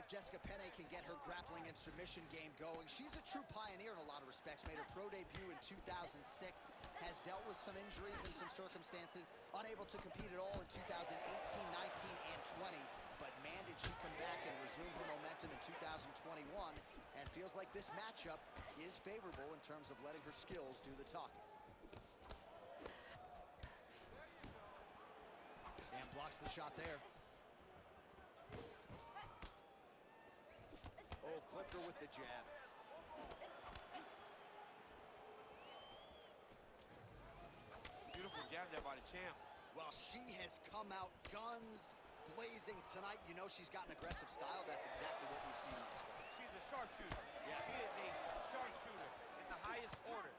if Jessica Penne can get her grappling and submission game going. She's a true pioneer in a lot of respects. Made her pro debut in 2006, has dealt with some injuries and some circumstances, unable to compete at all in 2018, 19, and 20. But man, did she come back and resume her momentum in 2021, and feels like this matchup is favorable in terms of letting her skills do the talking. And blocks the shot there. Oh, clipped her with the jab. Beautiful jab there by the champ. Well, she has come out guns blazing tonight. You know she's got an aggressive style. That's exactly what we've seen thus far. She's a sharpshooter. Yeah. She is a sharpshooter in the highest order.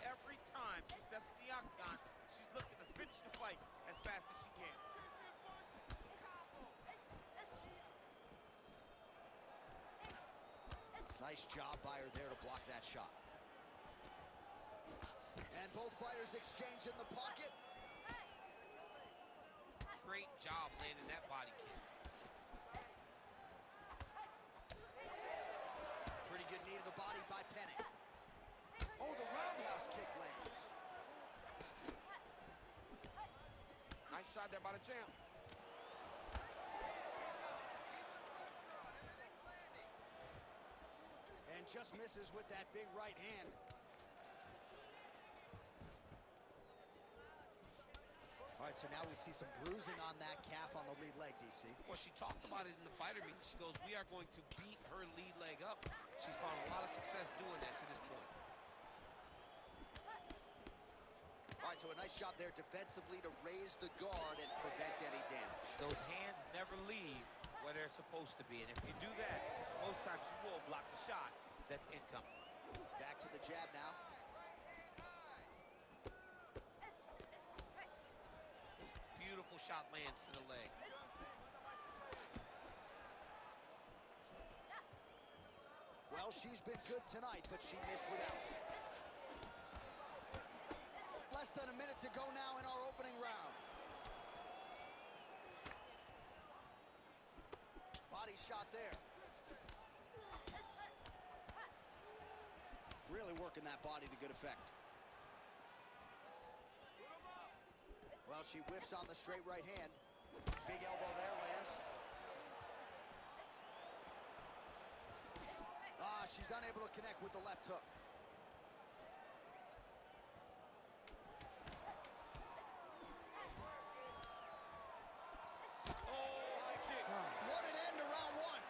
Every time she steps in the octagon, she's looking to finish the fight as fast as she can. Nice job by her there to block that shot. And both fighters exchange in the pocket. Great job landing that body kick. Pretty good knee to the body by Penne. Oh, the roundhouse kick lands. Nice shot there by the champ. And just misses with that big right hand. All right, so now we see some bruising on that calf on the lead leg, DC. Well, she talked about it in the fighter meeting. She goes, we are going to beat her lead leg up. She's found a lot of success doing that to this point. All right, so a nice job there defensively to raise the guard and prevent any damage. Those hands never leave where they're supposed to be. And if you do that, most times you will block the shot that's incoming. Back to the jab now. Beautiful shot lands to the leg. Well, she's been good tonight, but she missed without. Less than a minute to go now in our opening round. Body shot there. Really working that body to good effect. Well, she whiffs on the straight right hand. Big elbow there, lands. Ah, she's unable to connect with the left hook. Oh, high kick. What an end to round one.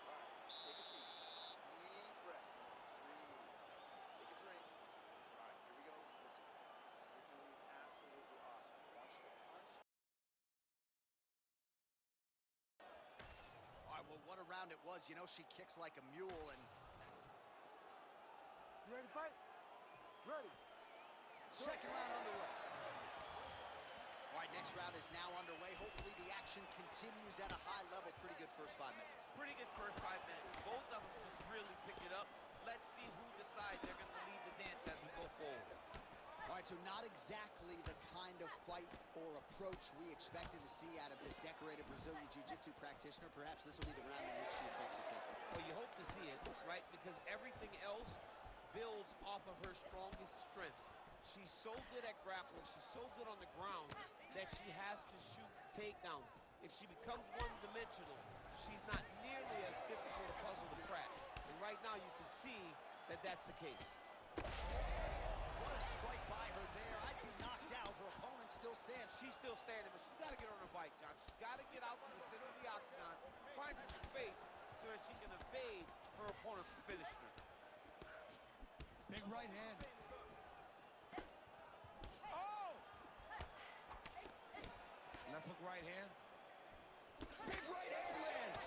All right, take a seat. Deep breath. Breathe. Take a drink. All right, here we go. Listen, you're doing absolutely awesome. I want you to punch. All right, well, what a round it was. You know, she kicks like a mule, and You ready to fight? Ready. second round underway. All right, next round is now underway. Hopefully the action continues at a high level. Pretty good first 5 minutes. Pretty good first 5 minutes. Both of them just really pick it up. Let's see who decides they're going to lead the dance as we go forward. All right, so not exactly the kind of fight or approach we expected to see out of this decorated Brazilian Jiu-Jitsu practitioner. Perhaps this will be the round in which she attempts to take it. Well, you hope to see it, right? Because everything else builds off of her strongest strength. She's so good at grappling, she's so good on the ground that she has to shoot takedowns. If she becomes one-dimensional, she's not nearly as difficult a puzzle to crack. And right now you can see that that's the case. What a strike by her there. I'd be knocked out. Her opponent still stands. She's still standing, but she's got to get on her bike, John. She's got to get out to the center of the octagon, find some space so that she can evade her opponent from finishing her. Big right hand. Oh! Left hook right hand. Big right hand lands.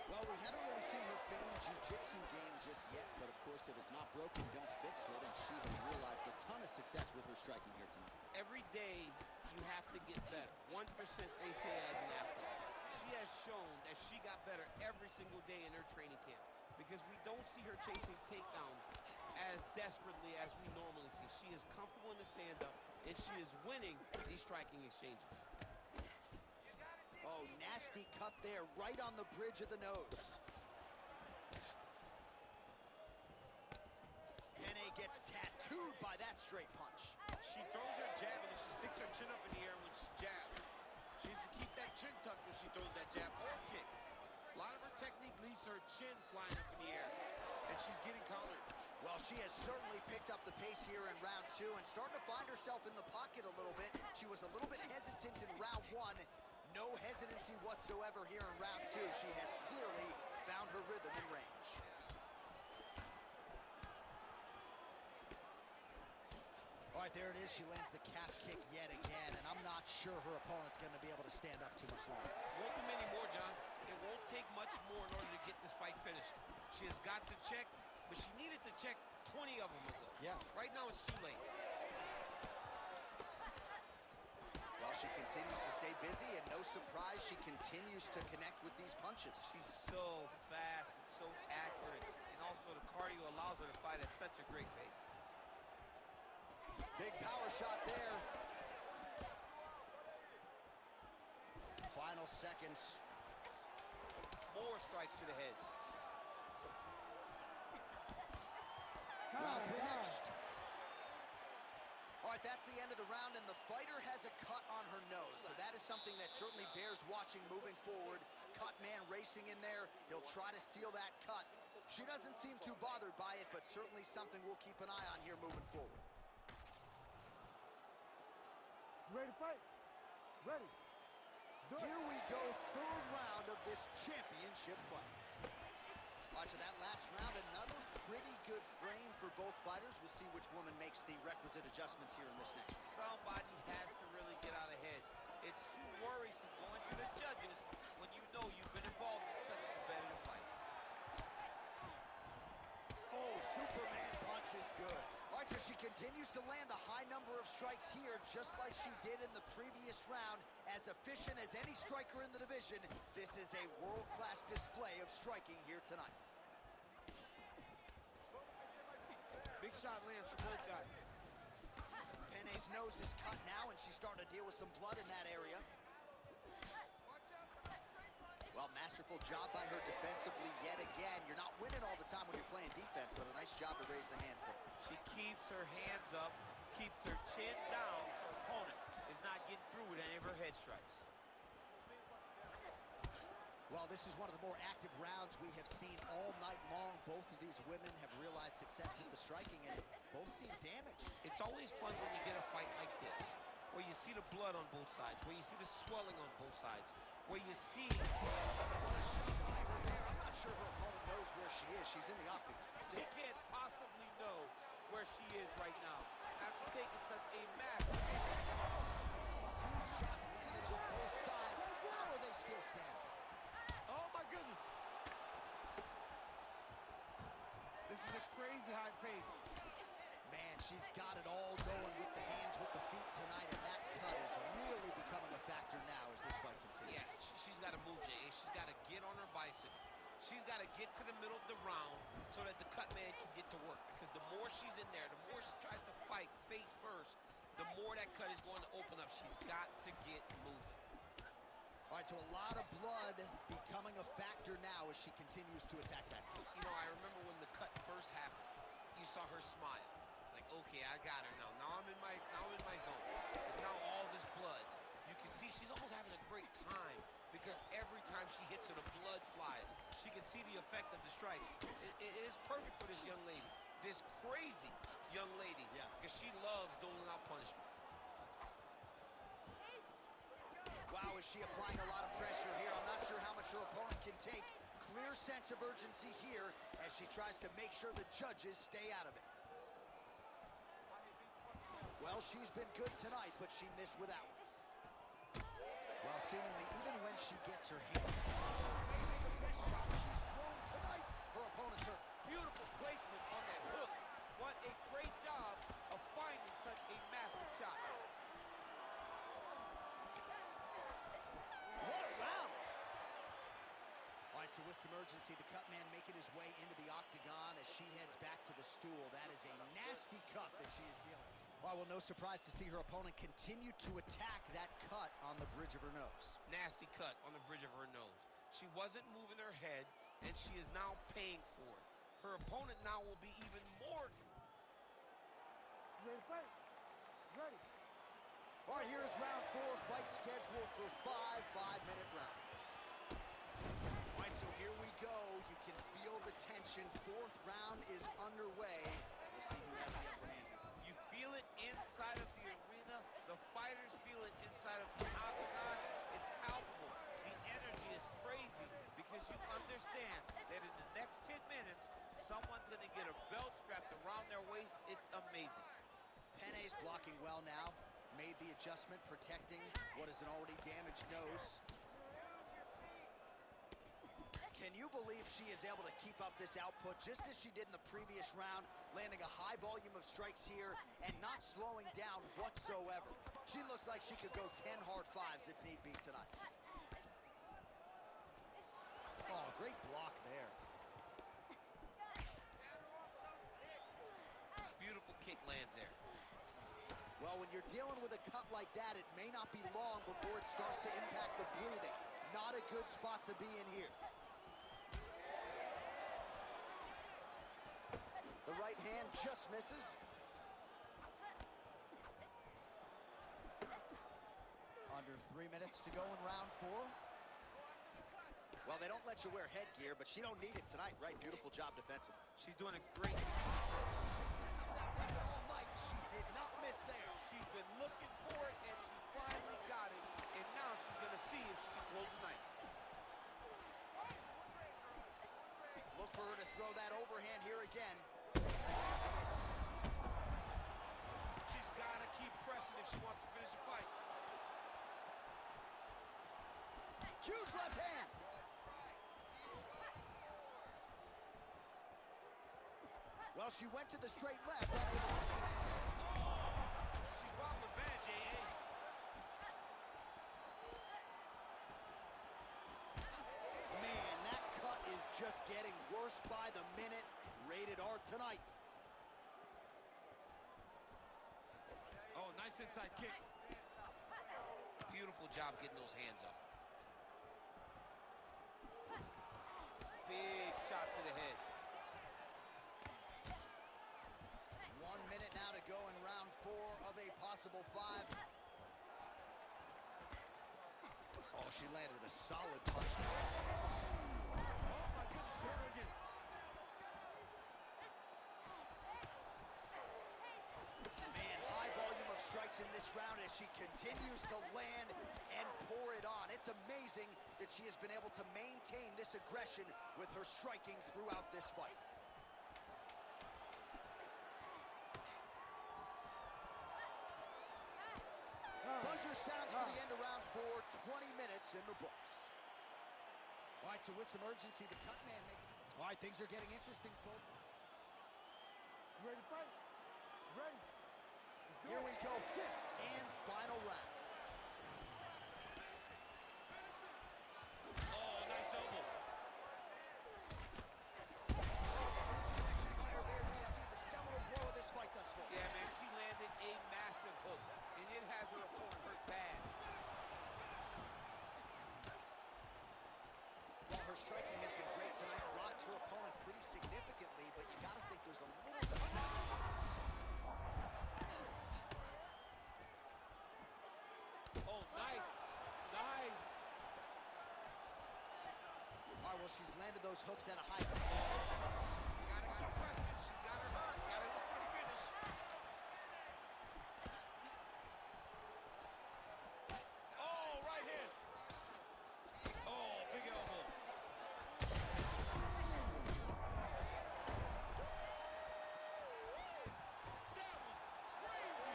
Well, we haven't really seen her famed jiu-jitsu game just yet, but of course, if it's not broken, don't fix it, and she has realized a ton of success with her striking here tonight. Every day, you have to get better. 1%, they say, as an athlete. She has shown that she got better every single day in her training camp, because we don't see her chasing takedowns as desperately as we normally see. She is comfortable in the stand-up. and she is winning these striking exchanges. Oh, nasty cut there, right on the bridge of the nose. Penne gets tattooed by that straight punch. She throws her jab and she sticks her chin up in the air when she jabs. She needs to keep that chin tucked when she throws that jab or kick. A lot of her technique leads to her chin flying up in the air, and she's getting countered. Well, she has certainly picked up the pace here in round 2 and starting to find herself in the pocket a little bit. She was a little bit hesitant in round 1. No hesitancy whatsoever here in round 2. She has clearly found her rhythm and range. All right, there it is. She lands the calf kick yet again, and I'm not sure her opponent's going to be able to stand up too much longer. Won't be many more, John. It won't take much more in order to get this fight finished. She has got to check, but she needed to check 20 of them ago. Yeah. Right now, it's too late. Well, she continues to stay busy, and no surprise, she continues to connect with these punches. She's so fast and so accurate, and also the cardio allows her to fight at such a great pace. Big power shot there. Final seconds. More strikes to the head. Round 3 next. All right, that's the end of the round, and the fighter has a cut on her nose. So that is something that certainly bears watching moving forward. Cut man racing in there. He'll try to seal that cut. She doesn't seem too bothered by it, but certainly something we'll keep an eye on here moving forward. Ready to fight? Ready. Let's do it. Here we go, 3rd round of this championship fight. All right, so that last round, another pretty good frame for both fighters. We'll see which woman makes the requisite adjustments here in this next round. Somebody has to really get out ahead. It's too worrisome going to the judges when you know you've been involved in such a competitive fight. Oh, Superman punch is good. All right, so she continues to land a high number of strikes here, just like she did in the previous round. As efficient as any striker in the division, this is a world-class display of striking here tonight. Big shot lands for both guys. Penne's nose is cut now, and she's starting to deal with some blood in that area. Well, masterful job by her defensively yet again. You're not winning all the time when you're playing defense, but a nice job to raise the hands there. She keeps her hands up, keeps her chin down. Her opponent is not getting through with any of her head strikes. Well, this is one of the more active rounds we have seen all night long. Both of these women have realized success with the striking, and both seem damaged. It's always fun when you get a fight like this, where you see the blood on both sides, where you see the swelling on both sides, where you see... I'm not sure her opponent knows where she is. She's in the octagon. She can't possibly know where she is right now after taking such a massive... Huge shots landed on both sides. How are they still standing? Oh my goodness! This is a crazy high pace. Man, she's got it all going with the hands, with the feet tonight, and that cut is really becoming a factor now as this fight continues. Yes, she's got to move, Jay. She's got to get on her bicycle. She's got to get to the middle of the round so that the cut man can get to work. Because the more she's in there, the more she tries to fight face first, the more that cut is going to open up. She's got to get moving. All right, so a lot of blood becoming a factor now as she continues to attack that kick. You know, I remember when the cut first happened, you saw her smile. Like, okay, I got her now. Now I'm in my zone. And now all this blood. You can see she's almost having a great time because every time she hits her, the blood flies. She can see the effect of the strikes. It is perfect for this young lady. This crazy young lady. Yeah. Because she loves doling out punishment. Wow, is she applying a lot of pressure here? I'm not sure how much her opponent can take. Clear sense of urgency here as she tries to make sure the judges stay out of it. Well, she's been good tonight, but she missed with that one. Well, seemingly, even when she gets her hands, maybe the best shot she's thrown tonight, her opponent's hurt. Beautiful placement on that hook. What a great job of finding such a massive shot. What a round! All right, so with some urgency, the cut man making his way into the octagon as she heads back to the stool. That is a nasty cut that she is dealing with. Well, no surprise to see her opponent continue to attack that cut on the bridge of her nose. Nasty cut on the bridge of her nose. She wasn't moving her head, and she is now paying for it. Her opponent now will be even more. Ready to fight? Ready. All right, here is round 4, fight scheduled for 5 5-minute rounds. All right, so here we go. You can feel the tension. 4th round is underway. We'll see who has the upper hand here. You feel it inside of the arena. The fighters feel it inside of the octagon. It's palpable. The energy is crazy because you understand that in the next 10 minutes, someone's going to get a belt strapped around their waist. It's amazing. Penne's blocking well now. Made the adjustment, protecting what is an already damaged nose. Can you believe she is able to keep up this output just as she did in the previous round, landing a high volume of strikes here and not slowing down whatsoever? She looks like she could go 10 hard 5s if need be tonight. Oh, great block there. Beautiful kick lands there. Well, when you're dealing with a cut like that, it may not be long before it starts to impact the breathing. Not a good spot to be in here. The right hand just misses. Under 3 minutes to go in round 4. Well, they don't let you wear headgear, but she don't need it tonight, right? Beautiful job defensively. She's doing a great All night, she did not miss there. She's been looking for it, and she finally got it. And now she's going to see if she can close the night. Look for her to throw that overhand here again. She's got to keep pressing if she wants to finish the fight. Huge left hand. Well, she went to the straight left. She's wobbling bad, J.A. Man, that cut is just getting worse by the minute. Rated R tonight. Oh, nice inside kick. Beautiful job getting those hands up. Big shot to the head. 1 minute now to go in round 4 of a possible 5. Oh, she landed a solid punch. Man, high volume of strikes in this round as she continues to land and pour it on. It's amazing that she has been able to maintain this aggression with her striking throughout this fight. Buzzer sounds for the end of round 4, 20 minutes in the books. All right, so with some urgency, the cut man makes... All right, things are getting interesting, folks. Ready to fight? Ready. Here we go, 5th and final round. Oh, nice elbow. There we see the seminal blow of this fight thus far. Yeah, man, she landed a massive hook, and it has her opponent hurt bad. While her striking has been great tonight, rocked her opponent pretty significantly, but you gotta think there's a little bit... Oh, nice. Nice. All right, well, she's landed those hooks at a high... Gotta press it. She's got her hurt. Gotta look for the finish. Oh, right hand. Oh, big elbow. That was crazy.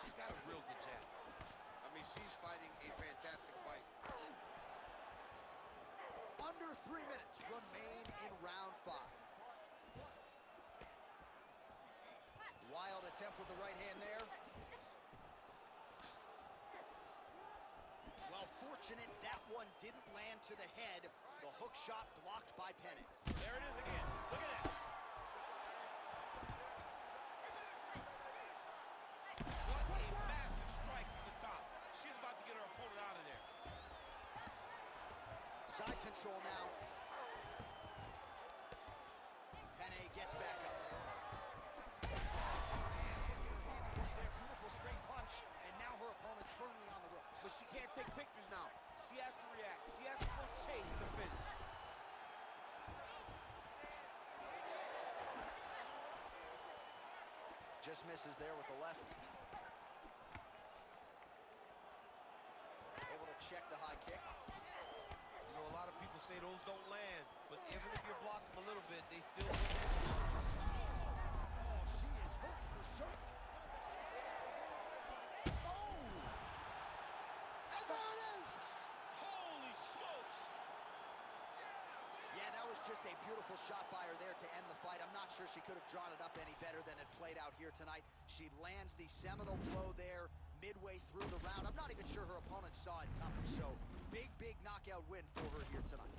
She's got a real good jab. I mean, she's fighting a fantastic fight. Under 3 minutes remain in round 5. Wild attempt with the right hand there. Well, fortunate that one didn't land to the head. The hook shot blocked by Penny. There it is again. Look at that. What a massive strike from the top. She's about to get her opponent out of there. Side control now. Penny gets back up. Beautiful straight punch, and now her opponent's firmly on the ropes. But she can't take pictures now. She has to react. She has to go chase the finish. Just misses there with the left. Able to check the high kick. You know, a lot of people say those don't land, but even if you block them a little bit, they still... Oh, she is hurt for certain. Oh! And there it is! Holy smokes! Yeah, that was just a beautiful shot by her there to end the fight. I'm not sure she could have drawn it up any better than it played out here tonight. She lands the seminal blow there midway through the round. I'm not even sure her opponent saw it coming. So big knockout win for her here tonight.